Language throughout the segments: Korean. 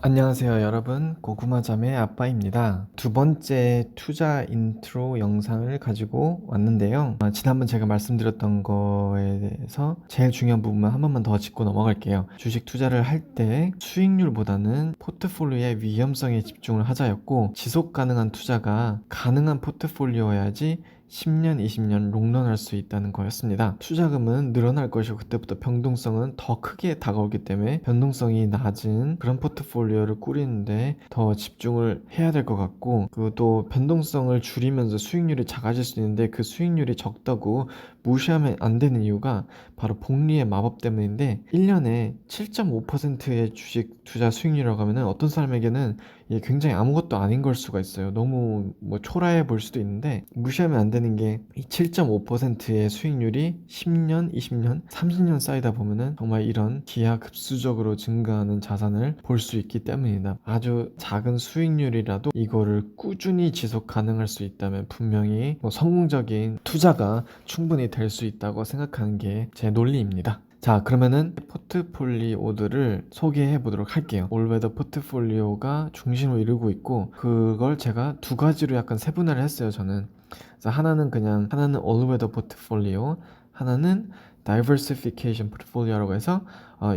안녕하세요 여러분, 고구마잠의 아빠입니다. 두 번째 투자 인트로 영상을 가지고 왔는데요. 지난번 제가 말씀드렸던 거에 대해서 제일 중요한 부분만 한 번만 더 짚고 넘어갈게요. 주식 투자를 할 때 수익률보다는 포트폴리오의 위험성에 집중을 하자였고, 지속 가능한 투자가 가능한 포트폴리오여야지 10년, 20년 롱런할 수 있다는 거였습니다. 투자금은 늘어날 것이고 그때부터 변동성은 더 크게 다가오기 때문에 변동성이 낮은 그런 포트폴리오를 꾸리는데 더 집중을 해야 될 것 같고, 그리고 또 변동성을 줄이면서 수익률이 작아질 수 있는데 그 수익률이 적다고 무시하면 안 되는 이유가 바로 복리의 마법 때문인데, 1년에 7.5%의 주식 투자 수익률이라고 하면 어떤 사람에게는 이게 굉장히 아무것도 아닌 걸 수가 있어요. 너무 초라해 볼 수도 있는데, 무시하면 안 되는 게 이 7.5%의 수익률이 10년, 20년, 30년 쌓이다 보면은 정말 이런 기하급수적으로 증가하는 자산을 볼 수 있기 때문이다. 아주 작은 수익률이라도 이거를 꾸준히 지속 가능할 수 있다면 분명히 성공적인 투자가 충분히 될 수 있다고 생각하는 게 제 논리입니다. 자, 그러면은 포트폴리오들을 소개해 보도록 할게요. 올웨더 포트폴리오가 중심을 이루고 있고, 그걸 제가 두 가지로 약간 세분화를 했어요, 저는. 그래서 하나는 올웨더 포트폴리오, 하나는 다이버시피케이션 포트폴리오라고 해서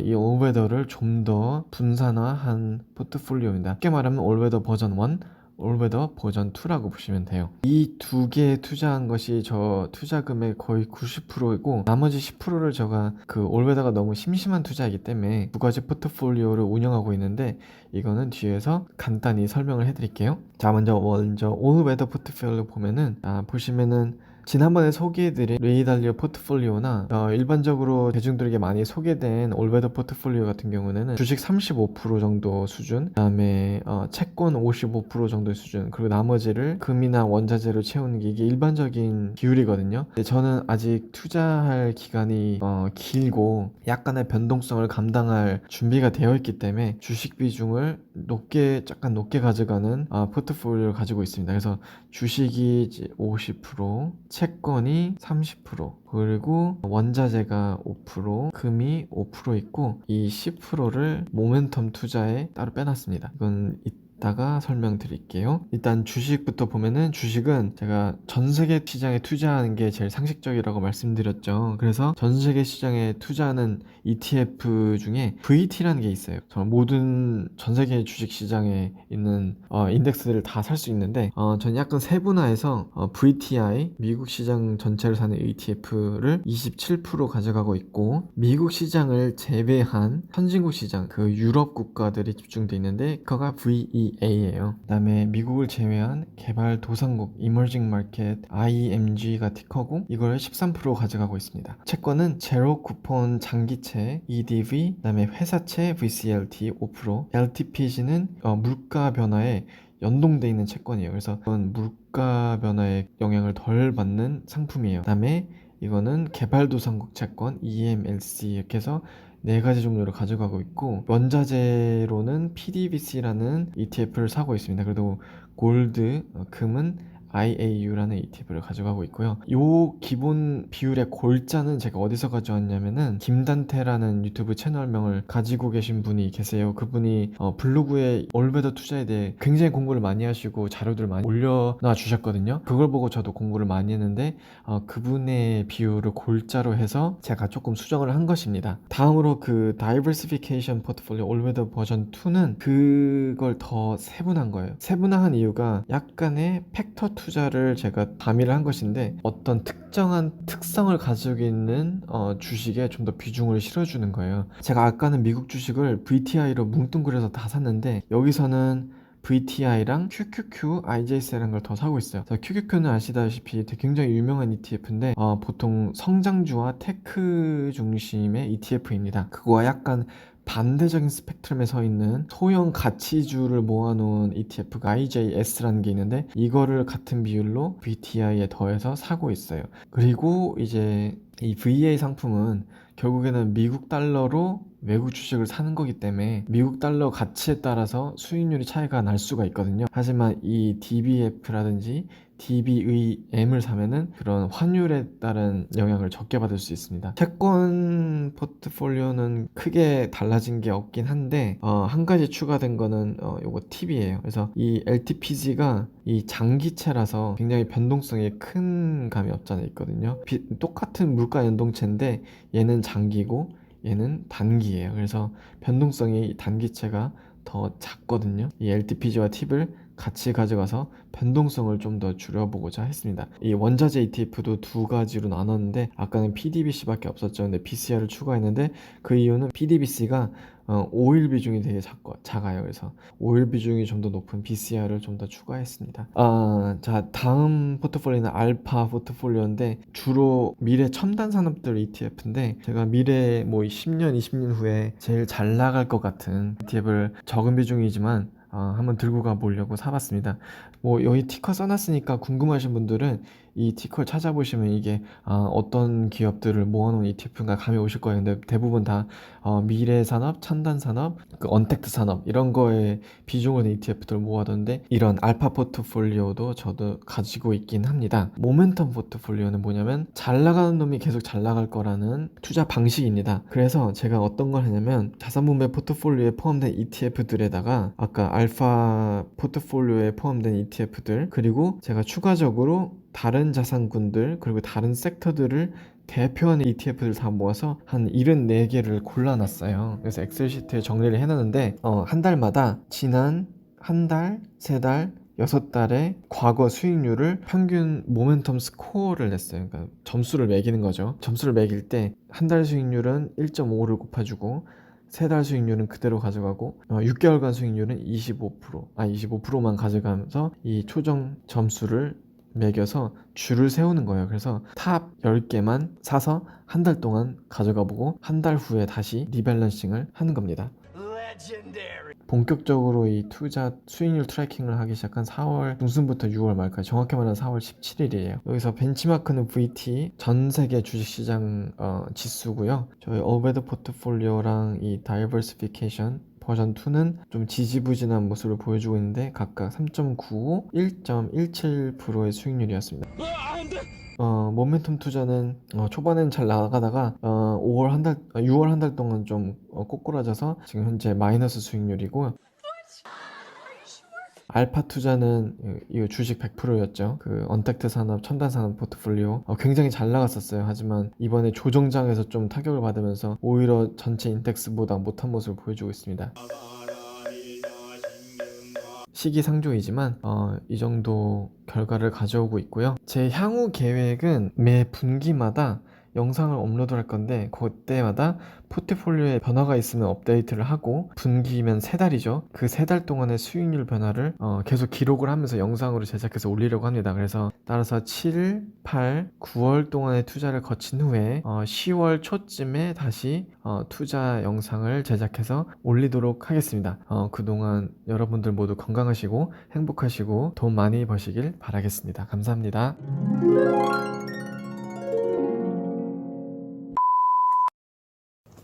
이 올웨더를 좀 더 분산화한 포트폴리오입니다. 쉽게 말하면 올웨더 버전 1, 올웨더 버전 2라고 보시면 돼요. 이 두 개에 투자한 것이 저 투자금의 거의 90%이고, 나머지 10%를 제가 그 올웨더가 너무 심심한 투자이기 때문에 두 가지 포트폴리오를 운영하고 있는데, 이거는 뒤에서 간단히 설명을 해드릴게요. 자, 먼저 올웨더 포트폴리오 보면은 보시면은 지난번에 소개해드린 레이달리오 포트폴리오나 일반적으로 대중들에게 많이 소개된 올웨더 포트폴리오 같은 경우는 주식 35% 정도 수준, 그 다음에 채권 55% 정도의 수준, 그리고 나머지를 금이나 원자재로 채우는 게 이게 일반적인 비율이거든요. 근데 저는 아직 투자할 기간이 길고 약간의 변동성을 감당할 준비가 되어 있기 때문에 주식 비중을 약간 높게 가져가는 포트폴리오를 가지고 있습니다. 그래서 주식이 50%, 채권이 30%, 그리고 원자재가 5%, 금이 5% 있고, 이 10%를 모멘텀 투자에 따로 빼놨습니다. 이건 이따가 설명드릴게요. 일단 주식부터 보면은, 주식은 제가 전 세계 시장에 투자하는 게 제일 상식적이라고 말씀드렸죠. 그래서 전 세계 시장에 투자하는 ETF 중에 VT라는 게 있어요. 모든 전 세계 주식 시장에 있는 인덱스들을 다 살 수 있는데, 저는 약간 세분화해서 VTI, 미국 시장 전체를 사는 ETF를 27% 가져가고 있고, 미국 시장을 제외한 선진국 시장, 그 유럽 국가들이 집중돼 있는데 그거가 VEA예요. 그다음에 미국을 제외한 개발도상국 Emerging Market IMG가 티커고, 이걸 13% 가져가고 있습니다. 채권은 제로 쿠폰 장기채 EDV, 그다음에 회사채 VCLT 5%, LTPG는 물가 변화에 연동돼 있는 채권이에요. 그래서 이건 물가 변화에 영향을 덜 받는 상품이에요. 그다음에 이거는 개발도상국 채권 EMLC, 이렇게 해서 네 가지 종류를 가져가고 있고, 원자재로는 PDBC라는 ETF를 사고 있습니다. 그리고 골드, 금은 IAU라는 ETF를 가져가고 있고요. 요 기본 비율의 골자는 제가 어디서 가져왔냐면은, 김단태라는 유튜브 채널명을 가지고 계신 분이 계세요. 그분이 블로그에 올베더 투자에 대해 굉장히 공부를 많이 하시고 자료들을 많이 올려놔 주셨거든요. 그걸 보고 저도 공부를 많이 했는데 그분의 비율을 골자로 해서 제가 조금 수정을 한 것입니다. 다음으로 그 다이버시피케이션 포트폴리오 올베더 버전 2는 그걸 더 세분한 거예요. 세분화한 이유가 약간의 팩터 투자를 제가 가미를 한 것인데, 어떤 특정한 특성을 가지고 있는 주식에 좀 더 비중을 실어주는 거예요. 제가 아까는 미국 주식을 VTI로 뭉뚱그려서 다 샀는데, 여기서는 VTI랑 QQQ, IJS라는 걸 더 사고 있어요. QQQ는 아시다시피 되게 굉장히 유명한 ETF인데 보통 성장주와 테크 중심의 ETF입니다. 그거와 약간 반대적인 스펙트럼에 서 있는 소형 가치주를 모아놓은 ETF가 IJS라는 게 있는데, 이거를 같은 비율로 VTI에 더해서 사고 있어요. 그리고 이제 이 VA 상품은 결국에는 미국 달러로 외국 주식을 사는 거기 때문에 미국 달러 가치에 따라서 수익률이 차이가 날 수가 있거든요. 하지만 이 DBF라든지 DB의M을 사면은 그런 환율에 따른 영향을 적게 받을 수 있습니다. 채권 포트폴리오는 크게 달라진 게 없긴 한데 한 가지 추가된 거는 요거 팁이에요. 그래서 이 LTPG가 이 장기채라서 굉장히 변동성이 큰 감이 없지 않아 있거든요. 똑같은 물가 연동체인데 얘는 장기고 얘는 단기예요. 그래서 변동성이 단기채가 더 작거든요. 이 LTPG와 팁을 같이 가져가서 변동성을 좀 더 줄여보고자 했습니다. 이 원자재 ETF도 두 가지로 나눴는데 아까는 PDBC밖에 없었죠. 근데 BCR을 추가했는데 그 이유는 PDBC가 오일 비중이 되게 작아요. 그래서 오일 비중이 좀 더 높은 BCR을 좀 더 추가했습니다. 자, 다음 포트폴리오는 알파 포트폴리오인데 주로 미래 첨단 산업들 ETF인데 제가 미래 뭐 10년, 20년 후에 제일 잘 나갈 것 같은 ETF를 적은 비중이지만 한번 들고 가보려고 사봤습니다. 뭐 여기 티커 써놨으니까 궁금하신 분들은 이 티커를 찾아보시면 이게 어떤 기업들을 모아놓은 ETF인가 감이 오실 거예요. 근데 대부분 다 미래 산업, 첨단 산업, 그 언택트 산업 이런 거에 비중을 둔 ETF들을 모아뒀는데 이런 알파 포트폴리오도 저도 가지고 있긴 합니다. 모멘텀 포트폴리오는 뭐냐면 잘 나가는 놈이 계속 잘 나갈 거라는 투자 방식입니다. 그래서 제가 어떤 걸 하냐면 자산분배 포트폴리오에 포함된 ETF들에다가 아까 알파 포트폴리오에 포함된 ETF들 그리고 제가 추가적으로 다른 자산군들 그리고 다른 섹터들을 대표하는 ETF를 다 모아서 한 74개를 골라놨어요. 그래서 엑셀 시트에 정리를 해놨는데 한 달마다 지난 한 달, 세 달, 6달의 과거 수익률을 평균 모멘텀 스코어를 냈어요. 그러니까 점수를 매기는 거죠. 점수를 매길 때 한 달 수익률은 1.5를 곱해주고 세 달 수익률은 그대로 가져가고 6개월간 수익률은 25%만 가져가면서 이 초정 점수를 매겨서 줄을 세우는 거예요. 그래서 탑 10개만 사서 한 달 동안 가져가 보고 한 달 후에 다시 리밸런싱을 하는 겁니다. 본격적으로 이 투자 수익률 트래킹을 하기 시작한 4월 중순부터 6월 말까지 정확히 말하면 4월 17일이에요. 여기서 벤치마크는 VT 전 세계 주식시장 지수고요. 저희 어베드 포트폴리오랑 이 다이버시피케이션 버전 2는 좀 지지부진한 모습을 보여주고 있는데 각각 3.95, 1.17%의 수익률이었습니다. 모멘텀 투자는 초반에는 잘 나가다가 6월 한 달 동안 좀 꼬꾸라져서 지금 현재 마이너스 수익률이고 알파 투자는 이 주식 100%였죠. 그 언택트 산업, 첨단 산업 포트폴리오 굉장히 잘 나갔었어요. 하지만 이번에 조정장에서 좀 타격을 받으면서 오히려 전체 인덱스보다 못한 모습을 보여주고 있습니다. 시기상조이지만 이 정도 결과를 가져오고 있고요. 제 향후 계획은 매 분기마다 영상을 업로드할 건데 그때마다 포트폴리오에 변화가 있으면 업데이트를 하고 분기면 3달이죠. 그 3달 동안의 수익률 변화를 계속 기록을 하면서 영상으로 제작해서 올리려고 합니다. 그래서 따라서 7, 8, 9월 동안의 투자를 거친 후에 10월 초쯤에 다시 투자 영상을 제작해서 올리도록 하겠습니다. 그동안 여러분들 모두 건강하시고 행복하시고 돈 많이 버시길 바라겠습니다. 감사합니다.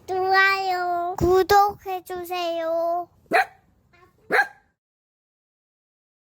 좋아요, 구독해주세요.